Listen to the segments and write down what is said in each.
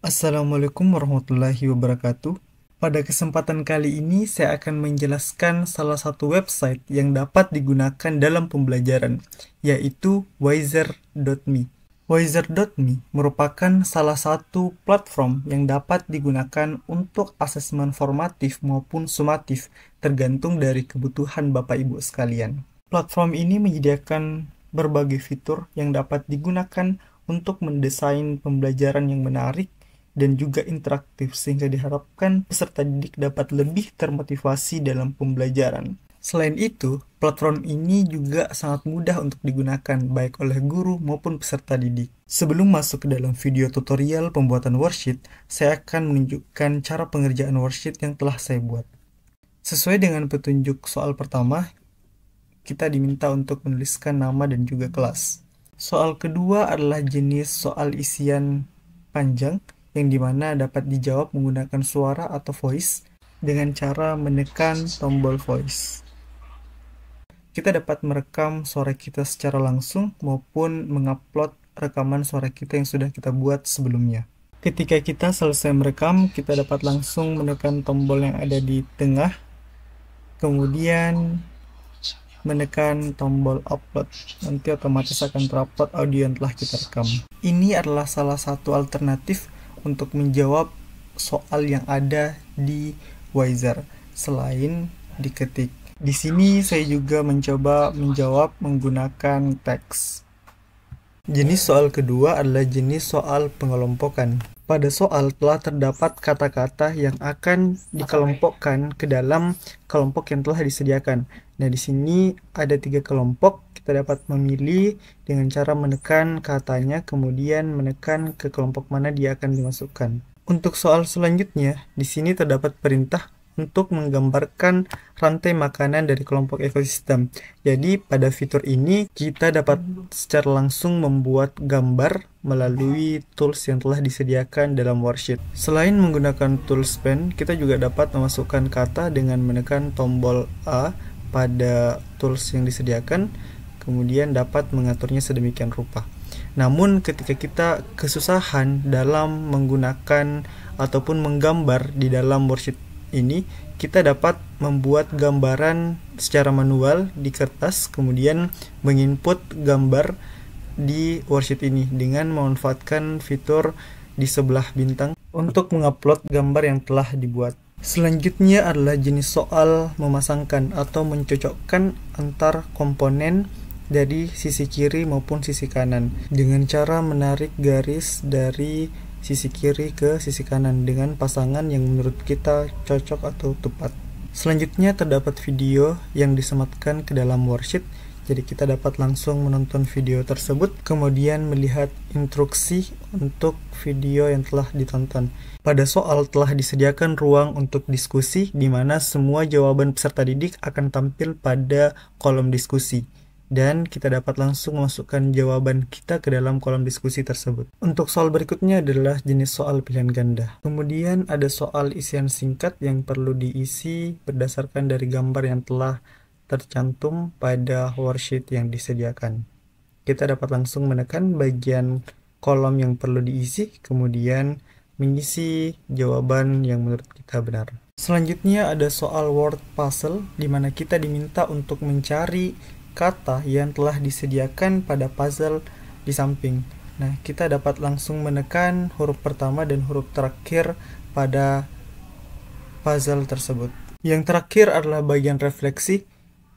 Assalamualaikum warahmatullahi wabarakatuh. Pada kesempatan kali ini, saya akan menjelaskan salah satu website yang dapat digunakan dalam pembelajaran, yaitu Wizer.me. Wizer.me merupakan salah satu platform yang dapat digunakan untuk asesmen formatif maupun sumatif, tergantung dari kebutuhan Bapak Ibu sekalian. Platform ini menyediakan berbagai fitur yang dapat digunakan untuk mendesain pembelajaran yang menarik dan juga interaktif, sehingga diharapkan peserta didik dapat lebih termotivasi dalam pembelajaran. Selain itu, platform ini juga sangat mudah untuk digunakan baik oleh guru maupun peserta didik. Sebelum masuk ke dalam video tutorial pembuatan worksheet, saya akan menunjukkan cara pengerjaan worksheet yang telah saya buat. Sesuai dengan petunjuk soal pertama, kita diminta untuk menuliskan nama dan juga kelas. Soal kedua adalah jenis soal isian panjang, yang dimana dapat dijawab menggunakan suara atau voice dengan cara menekan tombol voice. Kita dapat merekam suara kita secara langsung maupun mengupload rekaman suara kita yang sudah kita buat sebelumnya. Ketika kita selesai merekam, kita dapat langsung menekan tombol yang ada di tengah, kemudian menekan tombol upload. Nanti otomatis akan terupload audio yang telah kita rekam. Ini adalah salah satu alternatif untuk menjawab soal yang ada di Wizer selain diketik. Di sini saya juga mencoba menjawab menggunakan teks. Jenis soal kedua adalah jenis soal pengelompokan. Pada soal telah terdapat kata-kata yang akan dikelompokkan ke dalam kelompok yang telah disediakan. Nah, di sini ada 3 kelompok. Kita dapat memilih dengan cara menekan katanya, kemudian menekan ke kelompok mana dia akan dimasukkan. Untuk soal selanjutnya, di sini terdapat perintah untuk menggambarkan rantai makanan dari kelompok ekosistem. Jadi pada fitur ini kita dapat secara langsung membuat gambar melalui tools yang telah disediakan dalam worksheet. Selain menggunakan tools pen, kita juga dapat memasukkan kata dengan menekan tombol A pada tools yang disediakan, kemudian dapat mengaturnya sedemikian rupa. Namun ketika kita kesusahan dalam menggunakan ataupun menggambar di dalam worksheet ini, kita dapat membuat gambaran secara manual di kertas, kemudian menginput gambar di worksheet ini dengan memanfaatkan fitur di sebelah bintang untuk mengupload gambar yang telah dibuat. Selanjutnya adalah jenis soal memasangkan atau mencocokkan antar komponen dari sisi kiri maupun sisi kanan dengan cara menarik garis dari sisi kiri ke sisi kanan dengan pasangan yang menurut kita cocok atau tepat. Selanjutnya terdapat video yang disematkan ke dalam worksheet, jadi kita dapat langsung menonton video tersebut, kemudian melihat instruksi untuk video yang telah ditonton. Pada soal telah disediakan ruang untuk diskusi, di mana semua jawaban peserta didik akan tampil pada kolom diskusi, dan kita dapat langsung memasukkan jawaban kita ke dalam kolom diskusi tersebut. Untuk soal berikutnya adalah jenis soal pilihan ganda. Kemudian ada soal isian singkat yang perlu diisi berdasarkan dari gambar yang telah tercantum pada worksheet yang disediakan. Kita dapat langsung menekan bagian kolom yang perlu diisi, kemudian mengisi jawaban yang menurut kita benar. Selanjutnya ada soal word puzzle, di mana kita diminta untuk mencari kata yang telah disediakan pada puzzle di samping. Nah, kita dapat langsung menekan huruf pertama dan huruf terakhir pada puzzle tersebut. Yang terakhir adalah bagian refleksi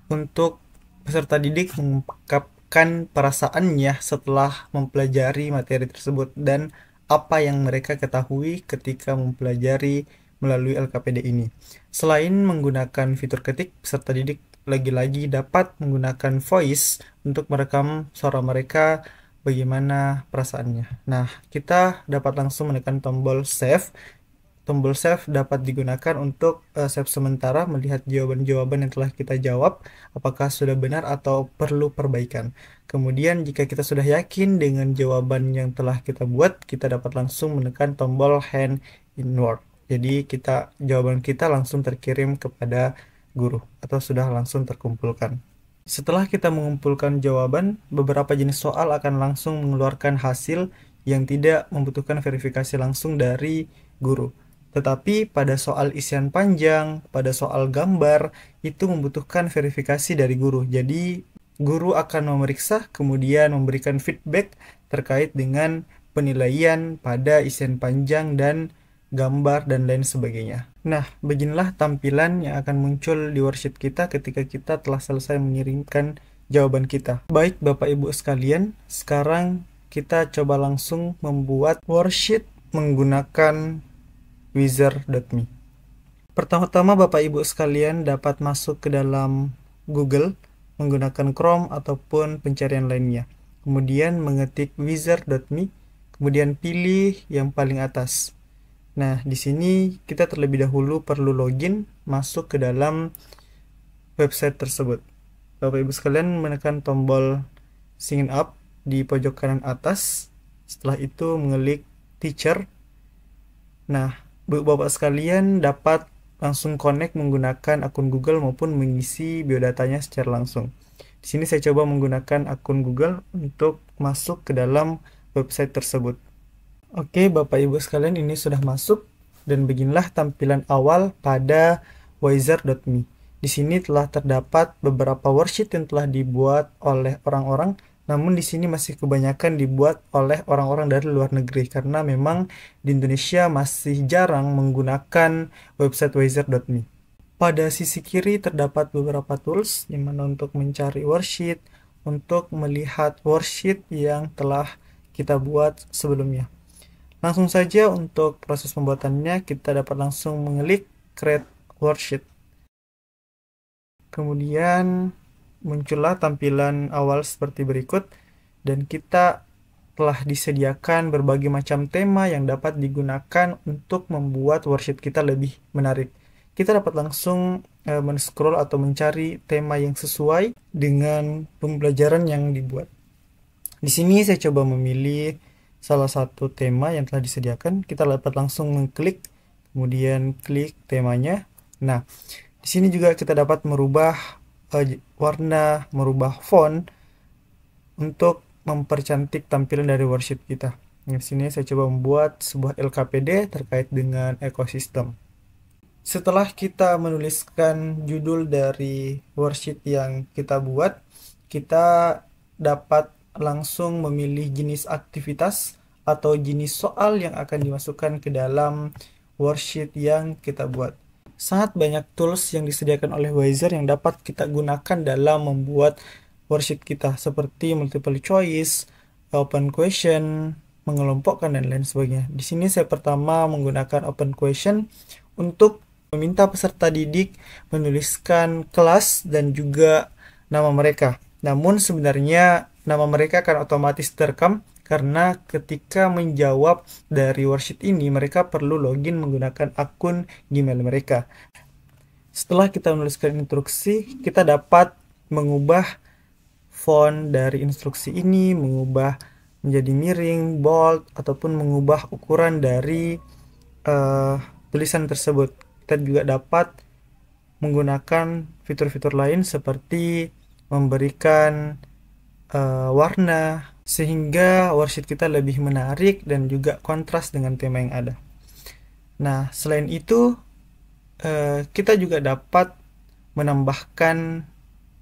untuk peserta didik mengungkapkan perasaannya setelah mempelajari materi tersebut dan apa yang mereka ketahui ketika mempelajari melalui LKPD ini. Selain menggunakan fitur ketik, peserta didik lagi-lagi dapat menggunakan voice untuk merekam suara mereka bagaimana perasaannya. Nah, kita dapat langsung menekan tombol save. Tombol save dapat digunakan untuk save sementara, melihat jawaban-jawaban yang telah kita jawab, apakah sudah benar atau perlu perbaikan. Kemudian jika kita sudah yakin dengan jawaban yang telah kita buat, kita dapat langsung menekan tombol hand inward. Jadi jawaban kita langsung terkirim kepada guru atau sudah langsung terkumpulkan. Setelah kita mengumpulkan jawaban, beberapa jenis soal akan langsung mengeluarkan hasil yang tidak membutuhkan verifikasi langsung dari guru. Tetapi pada soal isian panjang, pada soal gambar, itu membutuhkan verifikasi dari guru. Jadi guru akan memeriksa kemudian memberikan feedback terkait dengan penilaian pada isian panjang dan gambar dan lain sebagainya. Nah, beginilah tampilan yang akan muncul di worksheet kita ketika kita telah selesai mengirimkan jawaban kita. Baik Bapak Ibu sekalian, sekarang kita coba langsung membuat worksheet menggunakan wizard.me. Pertama-tama Bapak Ibu sekalian dapat masuk ke dalam Google menggunakan Chrome ataupun pencarian lainnya. Kemudian mengetik wizard.me, kemudian pilih yang paling atas. Nah, di sini kita terlebih dahulu perlu login masuk ke dalam website tersebut. Bapak Ibu sekalian menekan tombol sign up di pojok kanan atas. Setelah itu mengklik teacher. Nah, Bapak sekalian dapat langsung connect menggunakan akun Google maupun mengisi biodatanya secara langsung. Di sini saya coba menggunakan akun Google untuk masuk ke dalam website tersebut. Oke, Bapak Ibu sekalian, ini sudah masuk dan beginilah tampilan awal pada wizard.me. Di sini telah terdapat beberapa worksheet yang telah dibuat oleh orang-orang, namun di sini masih kebanyakan dibuat oleh orang-orang dari luar negeri karena memang di Indonesia masih jarang menggunakan website wizard.me. Pada sisi kiri terdapat beberapa tools di mana untuk mencari worksheet, untuk melihat worksheet yang telah kita buat sebelumnya. Langsung saja untuk proses pembuatannya kita dapat langsung mengklik create worksheet. Kemudian muncullah tampilan awal seperti berikut dan kita telah disediakan berbagai macam tema yang dapat digunakan untuk membuat worksheet kita lebih menarik. Kita dapat langsung men-scroll atau mencari tema yang sesuai dengan pembelajaran yang dibuat. Di sini saya coba memilih salah satu tema yang telah disediakan. Kita dapat langsung mengklik, kemudian klik temanya. Nah, di sini juga kita dapat merubah warna, merubah font untuk mempercantik tampilan dari worksheet kita. Di sini saya coba membuat sebuah LKPD terkait dengan ekosistem. Setelah kita menuliskan judul dari worksheet yang kita buat, kita dapat langsung memilih jenis aktivitas atau jenis soal yang akan dimasukkan ke dalam worksheet yang kita buat. Sangat banyak tools yang disediakan oleh Wizard yang dapat kita gunakan dalam membuat worksheet kita, seperti multiple choice, open question, mengelompokkan, dan lain sebagainya. Di sini saya pertama menggunakan open question untuk meminta peserta didik menuliskan kelas dan juga nama mereka. Namun sebenarnya nama mereka akan otomatis terekam karena ketika menjawab dari worksheet ini mereka perlu login menggunakan akun Gmail mereka. Setelah kita menuliskan instruksi, kita dapat mengubah font dari instruksi ini, mengubah menjadi miring, bold, ataupun mengubah ukuran dari tulisan tersebut. Kita juga dapat menggunakan fitur-fitur lain seperti memberikan warna sehingga worksheet kita lebih menarik dan juga kontras dengan tema yang ada. Nah, selain itu kita juga dapat menambahkan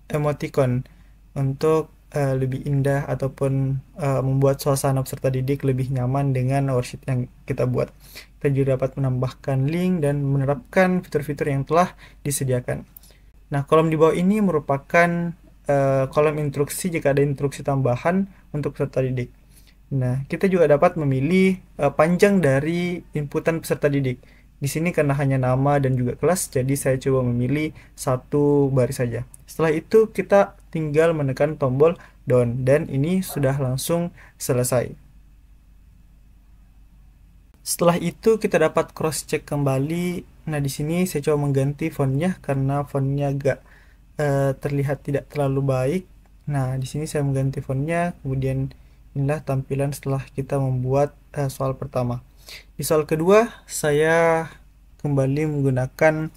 emoticon untuk lebih indah ataupun membuat suasana peserta didik lebih nyaman dengan worksheet yang kita buat. Kita juga dapat menambahkan link dan menerapkan fitur-fitur yang telah disediakan. Nah, kolom di bawah ini merupakan kolom instruksi jika ada instruksi tambahan untuk peserta didik. Nah, kita juga dapat memilih panjang dari inputan peserta didik. Di sini karena hanya nama dan juga kelas, jadi saya coba memilih satu baris saja. Setelah itu kita tinggal menekan tombol done dan ini sudah langsung selesai. Setelah itu kita dapat cross check kembali. Nah, di sini saya coba mengganti fontnya karena fontnya agak terlihat tidak terlalu baik. Nah, di sini saya mengganti fontnya, kemudian inilah tampilan setelah kita membuat soal pertama. Di soal kedua, saya kembali menggunakan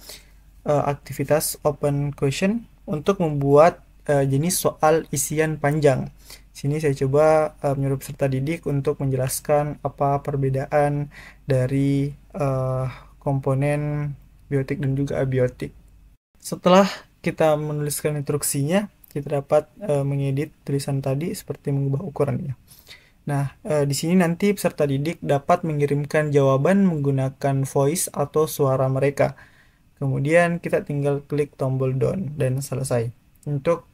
aktivitas open question untuk membuat jenis soal isian panjang. Di Sini saya coba menyuruh peserta didik untuk menjelaskan apa perbedaan dari komponen biotik dan juga abiotik. Setelah kita menuliskan instruksinya, kita dapat mengedit tulisan tadi seperti mengubah ukurannya. Nah, di sini nanti peserta didik dapat mengirimkan jawaban menggunakan voice atau suara mereka. Kemudian kita tinggal klik tombol done dan selesai. Untuk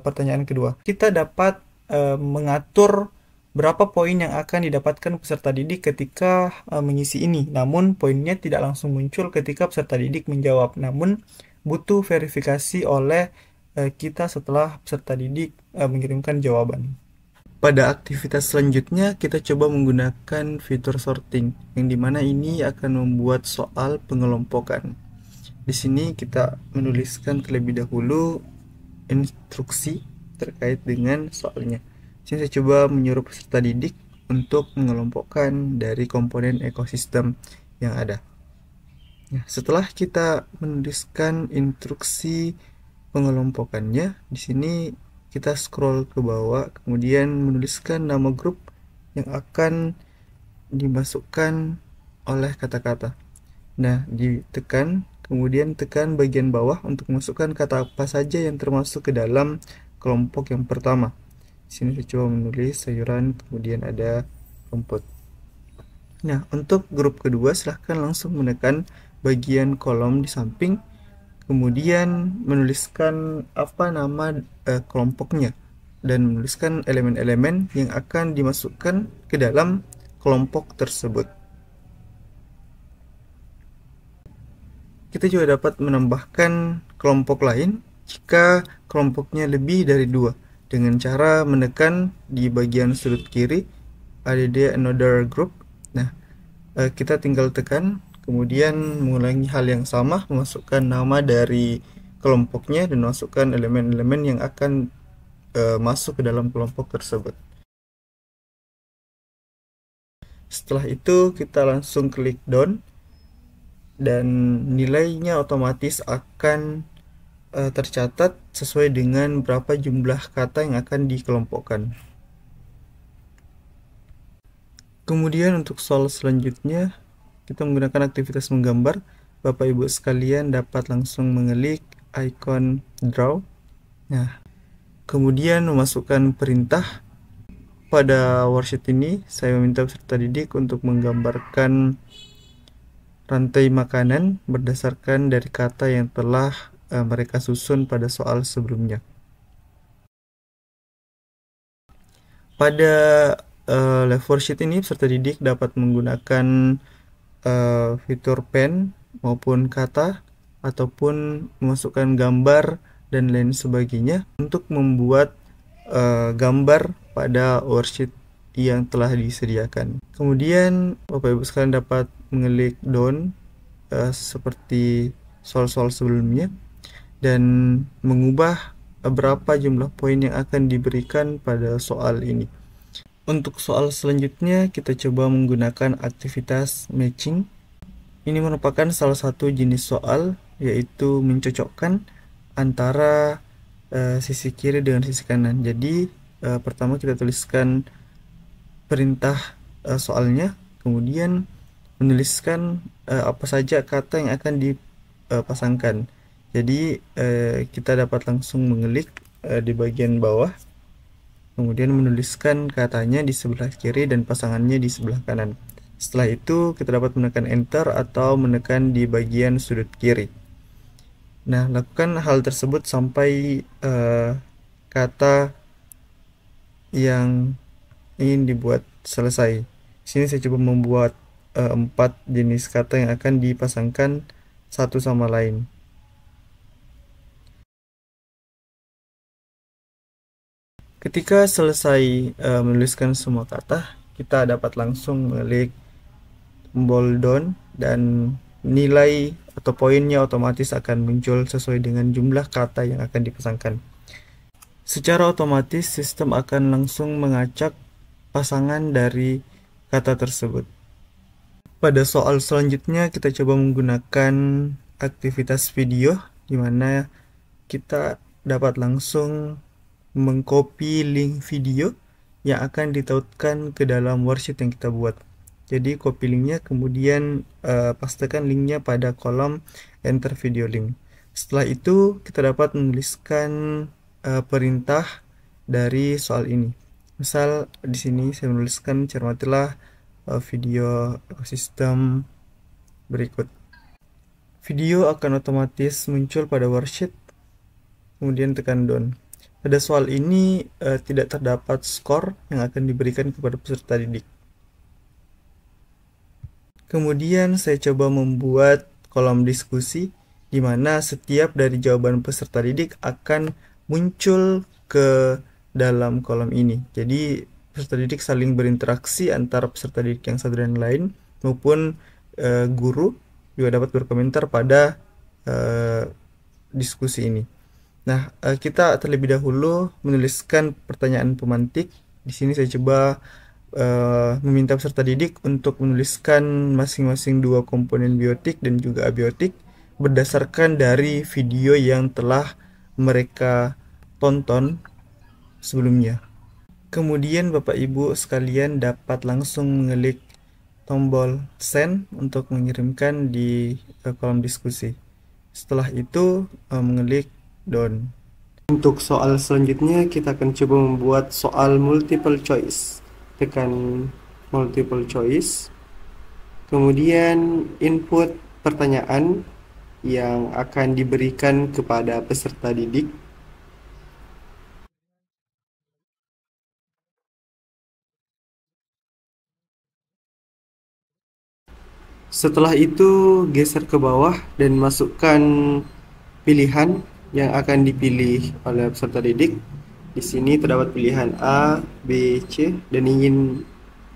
pertanyaan kedua, kita dapat mengatur berapa poin yang akan didapatkan peserta didik ketika mengisi ini. Namun poinnya tidak langsung muncul ketika peserta didik menjawab. Namun butuh verifikasi oleh kita setelah peserta didik mengirimkan jawaban. Pada aktivitas selanjutnya, kita coba menggunakan fitur sorting, yang dimana ini akan membuat soal pengelompokan. Di sini kita menuliskan terlebih dahulu instruksi terkait dengan soalnya. Sini saya coba menyuruh peserta didik untuk mengelompokkan dari komponen ekosistem yang ada. Nah, setelah kita menuliskan instruksi pengelompokannya, di sini kita scroll ke bawah, kemudian menuliskan nama grup yang akan dimasukkan oleh kata-kata. Nah, ditekan, kemudian tekan bagian bawah untuk memasukkan kata apa saja yang termasuk ke dalam kelompok yang pertama. Di sini saya coba menulis sayuran, kemudian ada rumput. Nah, untuk grup kedua silahkan langsung menekan bagian kolom di samping, kemudian menuliskan apa nama kelompoknya dan menuliskan elemen-elemen yang akan dimasukkan ke dalam kelompok tersebut. Kita juga dapat menambahkan kelompok lain jika kelompoknya lebih dari 2 dengan cara menekan di bagian sudut kiri add another group. Nah, kita tinggal tekan, kemudian mengulangi hal yang sama, memasukkan nama dari kelompoknya dan masukkan elemen-elemen yang akan masuk ke dalam kelompok tersebut. Setelah itu kita langsung klik done dan nilainya otomatis akan tercatat sesuai dengan berapa jumlah kata yang akan dikelompokkan. Kemudian untuk soal selanjutnya, kita menggunakan aktivitas menggambar. Bapak Ibu sekalian dapat langsung mengelik icon draw. Nah, kemudian memasukkan perintah. Pada worksheet ini, saya meminta peserta didik untuk menggambarkan rantai makanan berdasarkan dari kata yang telah mereka susun pada soal sebelumnya. Pada live worksheet ini, peserta didik dapat menggunakan fitur pen maupun kata ataupun memasukkan gambar dan lain sebagainya untuk membuat gambar pada worksheet yang telah disediakan. Kemudian Bapak Ibu sekalian dapat mengelik done seperti soal-soal sebelumnya dan mengubah berapa jumlah poin yang akan diberikan pada soal ini. Untuk soal selanjutnya, kita coba menggunakan aktivitas matching. Ini merupakan salah satu jenis soal, yaitu mencocokkan antara sisi kiri dengan sisi kanan. Jadi, pertama kita tuliskan perintah soalnya, kemudian menuliskan apa saja kata yang akan dipasangkan. Jadi, kita dapat langsung mengelik di bagian bawah, kemudian menuliskan katanya di sebelah kiri dan pasangannya di sebelah kanan. Setelah itu kita dapat menekan enter atau menekan di bagian sudut kiri. Nah, lakukan hal tersebut sampai kata yang ingin dibuat selesai. Sini saya coba membuat 4 jenis kata yang akan dipasangkan satu sama lain. Ketika selesai menuliskan semua kata, kita dapat langsung mengklik tombol done dan nilai atau poinnya otomatis akan muncul sesuai dengan jumlah kata yang akan dipasangkan. Secara otomatis sistem akan langsung mengacak pasangan dari kata tersebut. Pada soal selanjutnya kita coba menggunakan aktivitas video di mana kita dapat langsung mengcopy link video yang akan ditautkan ke dalam worksheet yang kita buat. Jadi copy linknya, kemudian pastekan linknya pada kolom enter video link. Setelah itu kita dapat menuliskan perintah dari soal ini. Misal di sini saya menuliskan cermatilah video ekosistem berikut. Video akan otomatis muncul pada worksheet, kemudian tekan done. Pada soal ini tidak terdapat skor yang akan diberikan kepada peserta didik. Kemudian saya coba membuat kolom diskusi di mana setiap dari jawaban peserta didik akan muncul ke dalam kolom ini. Jadi peserta didik saling berinteraksi antara peserta didik yang satu dan lain maupun guru juga dapat berkomentar pada diskusi ini. Nah, kita terlebih dahulu menuliskan pertanyaan pemantik. Di sini saya coba meminta peserta didik untuk menuliskan masing-masing dua komponen biotik dan juga abiotik berdasarkan dari video yang telah mereka tonton sebelumnya. Kemudian Bapak Ibu sekalian dapat langsung mengklik tombol send untuk mengirimkan di kolom diskusi. Setelah itu mengklik done. Untuk soal selanjutnya kita akan coba membuat soal multiple choice. Tekan multiple choice, kemudian input pertanyaan yang akan diberikan kepada peserta didik. Setelah itu geser ke bawah dan masukkan pilihan yang akan dipilih oleh peserta didik. Di sini terdapat pilihan A, B, C, dan ingin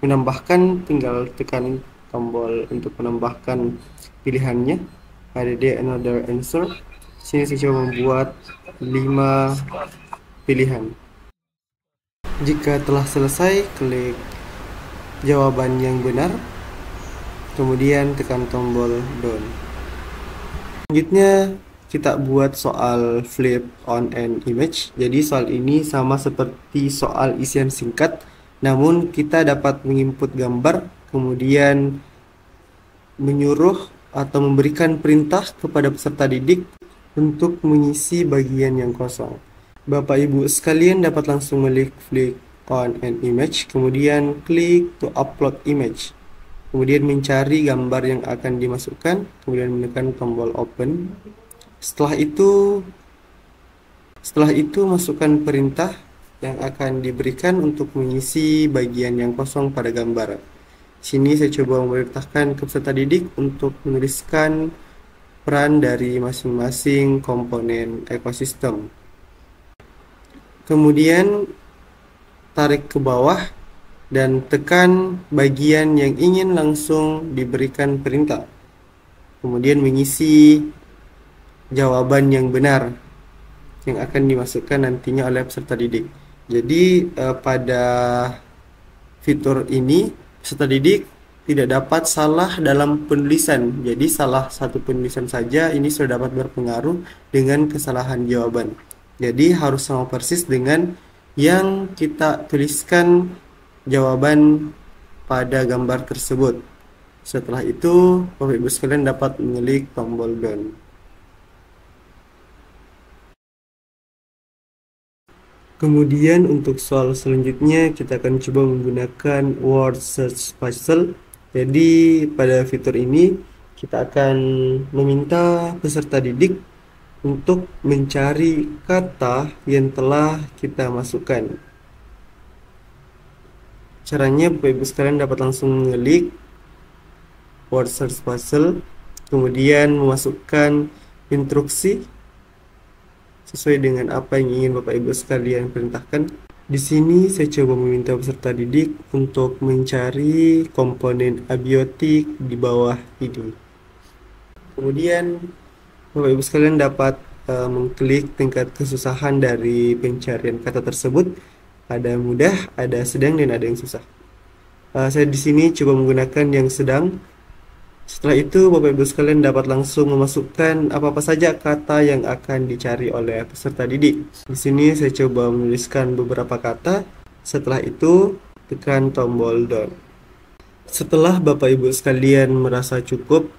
menambahkan tinggal tekan tombol untuk menambahkan pilihannya. Ada D, another answer. Di sini saya coba membuat 5 pilihan. Jika telah selesai, klik jawaban yang benar, kemudian tekan tombol done. Selanjutnya kita buat soal flip on an image. Jadi soal ini sama seperti soal isian singkat, namun kita dapat menginput gambar, kemudian menyuruh atau memberikan perintah kepada peserta didik untuk mengisi bagian yang kosong. Bapak Ibu sekalian dapat langsung klik on an image, kemudian klik to upload image. Kemudian mencari gambar yang akan dimasukkan, kemudian menekan tombol open. Setelah itu masukkan perintah yang akan diberikan untuk mengisi bagian yang kosong pada gambar. Sini saya coba memerintahkan ke peserta didik untuk menuliskan peran dari masing-masing komponen ekosistem. Kemudian tarik ke bawah dan tekan bagian yang ingin langsung diberikan perintah. Kemudian mengisi jawaban yang benar yang akan dimasukkan nantinya oleh peserta didik. Jadi pada fitur ini peserta didik tidak dapat salah dalam penulisan. Jadi salah satu penulisan saja ini sudah dapat berpengaruh dengan kesalahan jawaban. Jadi harus sama persis dengan yang kita tuliskan jawaban pada gambar tersebut. Setelah itu Bapak Ibu sekalian dapat mengklik tombol done. Kemudian untuk soal selanjutnya kita akan coba menggunakan word search puzzle. Jadi pada fitur ini kita akan meminta peserta didik untuk mencari kata yang telah kita masukkan. Caranya Bapak Ibu sekalian dapat langsung mengklik word search puzzle, kemudian memasukkan instruksi sesuai dengan apa yang ingin Bapak Ibu sekalian perintahkan. Di sini saya coba meminta peserta didik untuk mencari komponen abiotik di bawah ini. Kemudian Bapak Ibu sekalian dapat mengklik tingkat kesusahan dari pencarian kata tersebut. Ada mudah, ada sedang, dan ada yang susah. Saya di sini coba menggunakan yang sedang. Setelah itu, Bapak Ibu sekalian dapat langsung memasukkan apa-apa saja kata yang akan dicari oleh peserta didik. Di sini saya coba menuliskan beberapa kata. Setelah itu, tekan tombol done. Setelah Bapak Ibu sekalian merasa cukup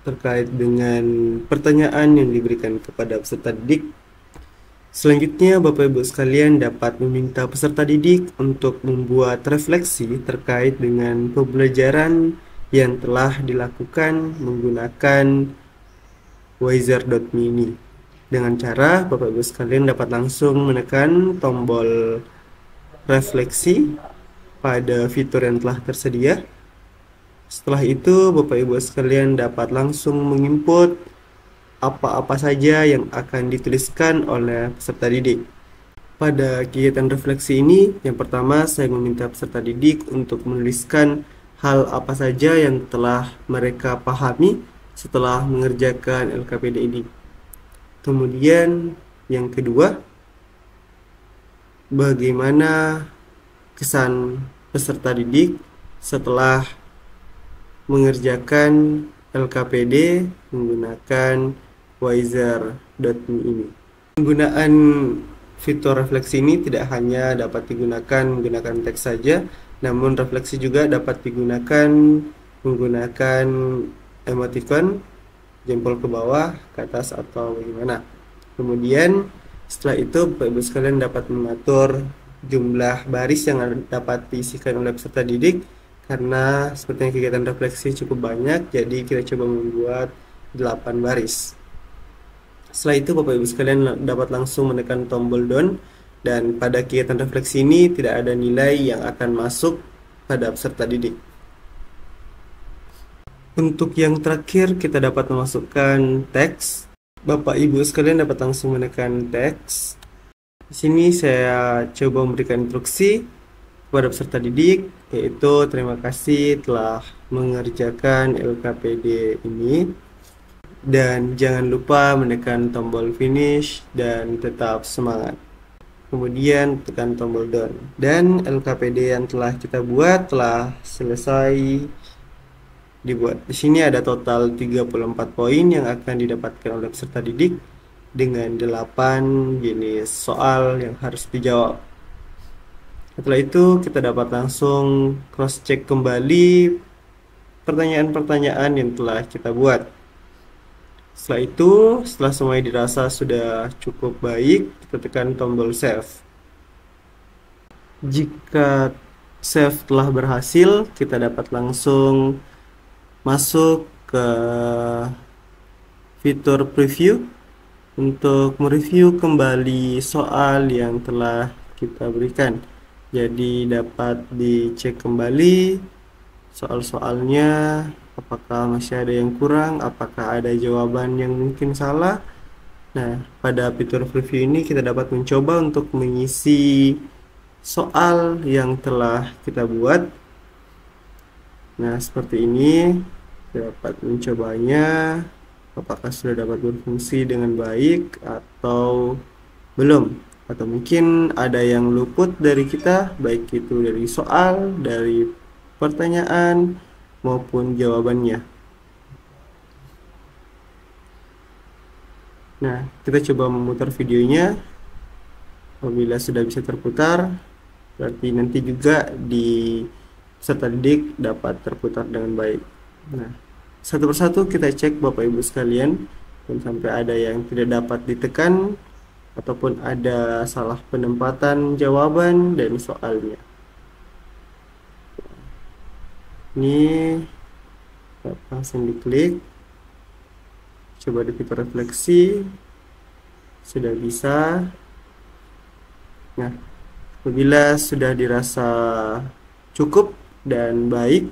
terkait dengan pertanyaan yang diberikan kepada peserta didik, selanjutnya Bapak Ibu sekalian dapat meminta peserta didik untuk membuat refleksi terkait dengan pembelajaran yang telah dilakukan menggunakan Wizer.me ini. Dengan cara Bapak Ibu sekalian dapat langsung menekan tombol refleksi pada fitur yang telah tersedia. Setelah itu Bapak Ibu sekalian dapat langsung menginput apa-apa saja yang akan dituliskan oleh peserta didik. Pada kegiatan refleksi ini, yang pertama saya meminta peserta didik untuk menuliskan hal apa saja yang telah mereka pahami setelah mengerjakan LKPD ini. Kemudian yang kedua, bagaimana kesan peserta didik setelah mengerjakan LKPD menggunakan Wizer.me ini. Penggunaan fitur refleksi ini tidak hanya dapat digunakan menggunakan teks saja, namun refleksi juga dapat digunakan menggunakan emoticon, jempol ke bawah, ke atas, atau bagaimana. Kemudian setelah itu Bapak Ibu sekalian dapat mengatur jumlah baris yang dapat diisikan oleh peserta didik. Karena sepertinya kegiatan refleksi cukup banyak, jadi kita coba membuat 8 baris. Setelah itu Bapak Ibu sekalian dapat langsung menekan tombol done, dan pada kegiatan refleksi ini tidak ada nilai yang akan masuk pada peserta didik. Untuk yang terakhir kita dapat memasukkan teks. Bapak Ibu sekalian dapat langsung menekan teks. Di sini saya coba memberikan instruksi kepada peserta didik, yaitu terima kasih telah mengerjakan LKPD ini, dan jangan lupa menekan tombol finish dan tetap semangat. Kemudian tekan tombol done, dan LKPD yang telah kita buat telah selesai dibuat. Di sini ada total 34 poin yang akan didapatkan oleh peserta didik dengan 8 jenis soal yang harus dijawab. Setelah itu kita dapat langsung cross check kembali pertanyaan-pertanyaan yang telah kita buat. Setelah itu, setelah semuanya dirasa sudah cukup baik, kita tekan tombol save. Jika save telah berhasil, kita dapat langsung masuk ke fitur preview untuk mereview kembali soal yang telah kita berikan. Jadi dapat dicek kembali soal-soalnya, apakah masih ada yang kurang, apakah ada jawaban yang mungkin salah. Nah, pada fitur preview ini kita dapat mencoba untuk mengisi soal yang telah kita buat. Nah, seperti ini kita dapat mencobanya, apakah sudah dapat berfungsi dengan baik atau belum, atau mungkin ada yang luput dari kita, baik itu dari soal, dari pertanyaan, maupun jawabannya. Nah, kita coba memutar videonya. Apabila sudah bisa terputar, berarti nanti juga di peserta didik dapat terputar dengan baik. Nah, satu persatu kita cek Bapak Ibu sekalian, dan sampai ada yang tidak dapat ditekan ataupun ada salah penempatan jawaban dan soalnya. Ini langsung diklik, coba di fitur refleksi, sudah bisa. Nah, apabila sudah dirasa cukup dan baik,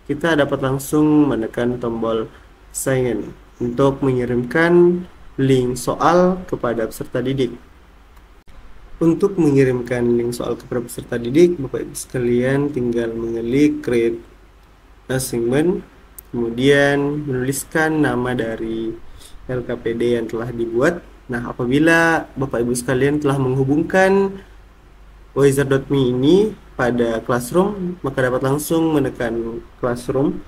kita dapat langsung menekan tombol sign untuk mengirimkan link soal kepada peserta didik. Untuk mengirimkan link soal kepada peserta didik, Bapak Ibu sekalian tinggal mengelik create assignment, kemudian menuliskan nama dari LKPD yang telah dibuat. Nah, apabila Bapak Ibu sekalian telah menghubungkan Wizer.me ini pada Classroom, maka dapat langsung menekan Classroom.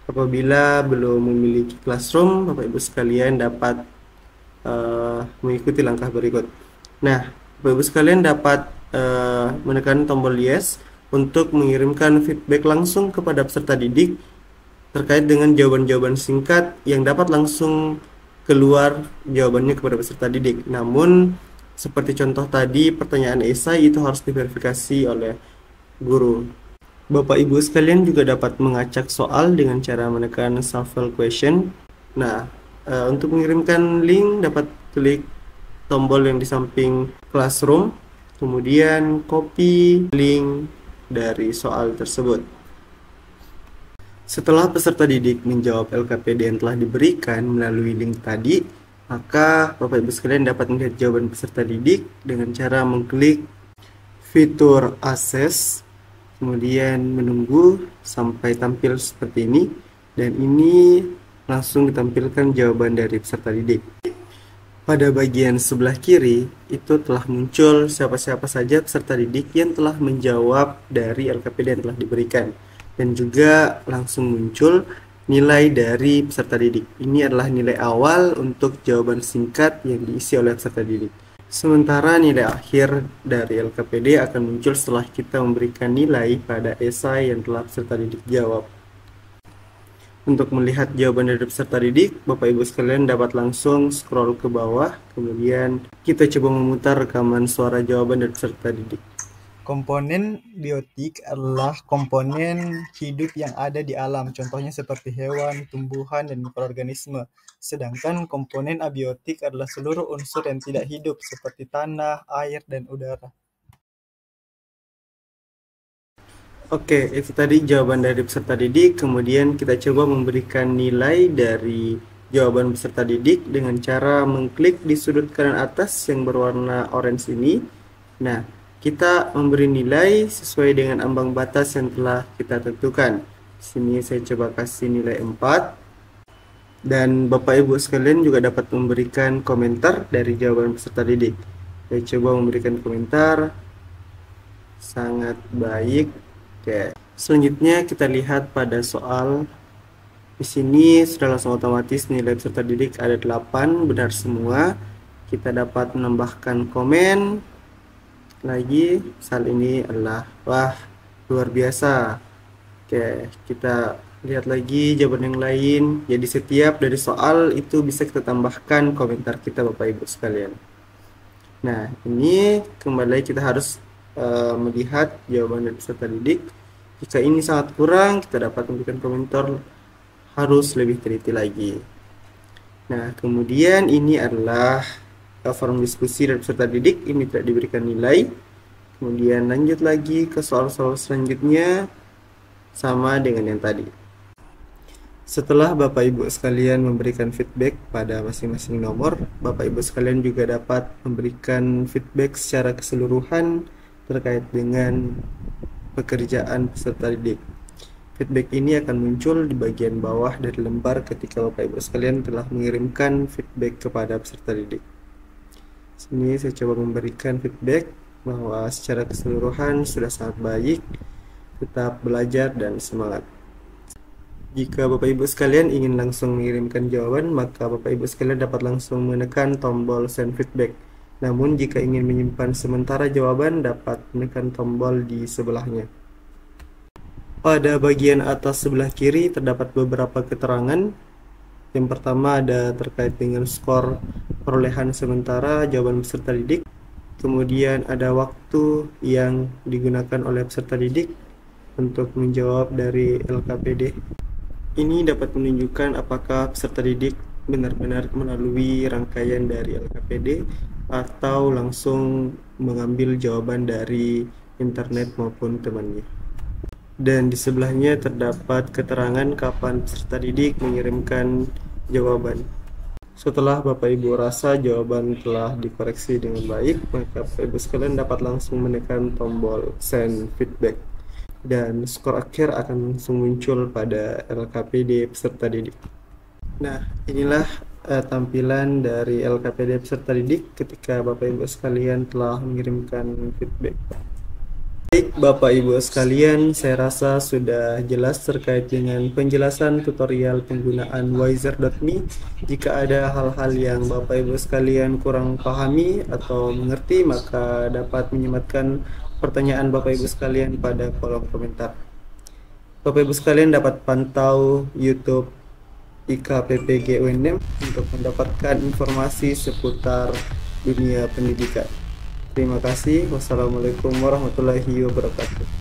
Apabila belum memiliki Classroom, Bapak Ibu sekalian dapat mengikuti langkah berikut. Nah, Bapak Ibu sekalian dapat menekan tombol yes untuk mengirimkan feedback langsung kepada peserta didik terkait dengan jawaban-jawaban singkat yang dapat langsung keluar jawabannya kepada peserta didik. Namun, seperti contoh tadi, pertanyaan esai itu harus diverifikasi oleh guru. Bapak Ibu sekalian juga dapat mengacak soal dengan cara menekan shuffle question. Nah, untuk mengirimkan link dapat klik tombol yang di samping Classroom, kemudian copy link dari soal tersebut. Setelah peserta didik menjawab LKPD yang telah diberikan melalui link tadi, maka Bapak Ibu sekalian dapat melihat jawaban peserta didik dengan cara mengklik fitur Access, kemudian menunggu sampai tampil seperti ini, dan ini langsung ditampilkan jawaban dari peserta didik. Pada bagian sebelah kiri itu telah muncul siapa-siapa saja peserta didik yang telah menjawab dari LKPD yang telah diberikan, dan juga langsung muncul nilai dari peserta didik. Ini adalah nilai awal untuk jawaban singkat yang diisi oleh peserta didik. Sementara nilai akhir dari LKPD akan muncul setelah kita memberikan nilai pada esai yang telah peserta didik jawab. Untuk melihat jawaban dari peserta didik, Bapak Ibu sekalian dapat langsung scroll ke bawah, kemudian kita coba memutar rekaman suara jawaban dari peserta didik. Komponen biotik adalah komponen hidup yang ada di alam, contohnya seperti hewan, tumbuhan, dan mikroorganisme. Sedangkan komponen abiotik adalah seluruh unsur yang tidak hidup, seperti tanah, air, dan udara. Oke, itu tadi jawaban dari peserta didik. Kemudian kita coba memberikan nilai dari jawaban peserta didik dengan cara mengklik di sudut kanan atas yang berwarna orange ini. Nah, kita memberi nilai sesuai dengan ambang batas yang telah kita tentukan. Di sini saya coba kasih nilai 4. Dan Bapak Ibu sekalian juga dapat memberikan komentar dari jawaban peserta didik. Saya coba memberikan komentar. Sangat baik. Oke. Selanjutnya kita lihat pada soal. Di sini sudah langsung otomatis nilai peserta didik ada 8, benar semua. Kita dapat menambahkan komen. Lagi, soal ini adalah wah, luar biasa. Oke, kita lihat lagi jawaban yang lain. Jadi setiap dari soal itu bisa kita tambahkan komentar kita Bapak Ibu sekalian. Nah, ini kembali kita harus melihat jawaban dari peserta didik. Jika ini sangat kurang, kita dapat memberikan komentar harus lebih teliti lagi. Nah, kemudian ini adalah forum diskusi dari peserta didik, ini tidak diberikan nilai. Kemudian lanjut lagi ke soal-soal selanjutnya sama dengan yang tadi. Setelah Bapak Ibu sekalian memberikan feedback pada masing-masing nomor, Bapak Ibu sekalian juga dapat memberikan feedback secara keseluruhan terkait dengan pekerjaan peserta didik. Feedback ini akan muncul di bagian bawah dari lembar ketika Bapak Ibu sekalian telah mengirimkan feedback kepada peserta didik. Sini saya coba memberikan feedback bahwa secara keseluruhan sudah sangat baik, tetap belajar dan semangat. Jika Bapak Ibu sekalian ingin langsung mengirimkan jawaban, maka Bapak Ibu sekalian dapat langsung menekan tombol send feedback. Namun jika ingin menyimpan sementara jawaban, dapat menekan tombol di sebelahnya. Pada bagian atas sebelah kiri terdapat beberapa keterangan. Yang pertama ada terkait dengan skor perolehan sementara jawaban peserta didik. Kemudian ada waktu yang digunakan oleh peserta didik untuk menjawab dari LKPD. Ini dapat menunjukkan apakah peserta didik benar-benar melalui rangkaian dari LKPD atau langsung mengambil jawaban dari internet maupun temannya. Dan di sebelahnya terdapat keterangan kapan peserta didik mengirimkan jawaban. Setelah Bapak Ibu rasa jawaban telah dikoreksi dengan baik, maka Bapak Ibu sekalian dapat langsung menekan tombol send feedback. Dan skor akhir akan langsung muncul pada LKPD peserta didik. Nah, inilah tampilan dari LKPD peserta didik ketika Bapak Ibu sekalian telah mengirimkan feedback. Baik, Bapak Ibu sekalian, saya rasa sudah jelas terkait dengan penjelasan tutorial penggunaan Wizer.me. Jika ada hal-hal yang Bapak Ibu sekalian kurang pahami atau mengerti, maka dapat menyematkan pertanyaan Bapak Ibu sekalian pada kolom komentar. Bapak Ibu sekalian dapat pantau YouTube IKPPG UNM untuk mendapatkan informasi seputar dunia pendidikan. Terima kasih. Wassalamualaikum warahmatullahi wabarakatuh.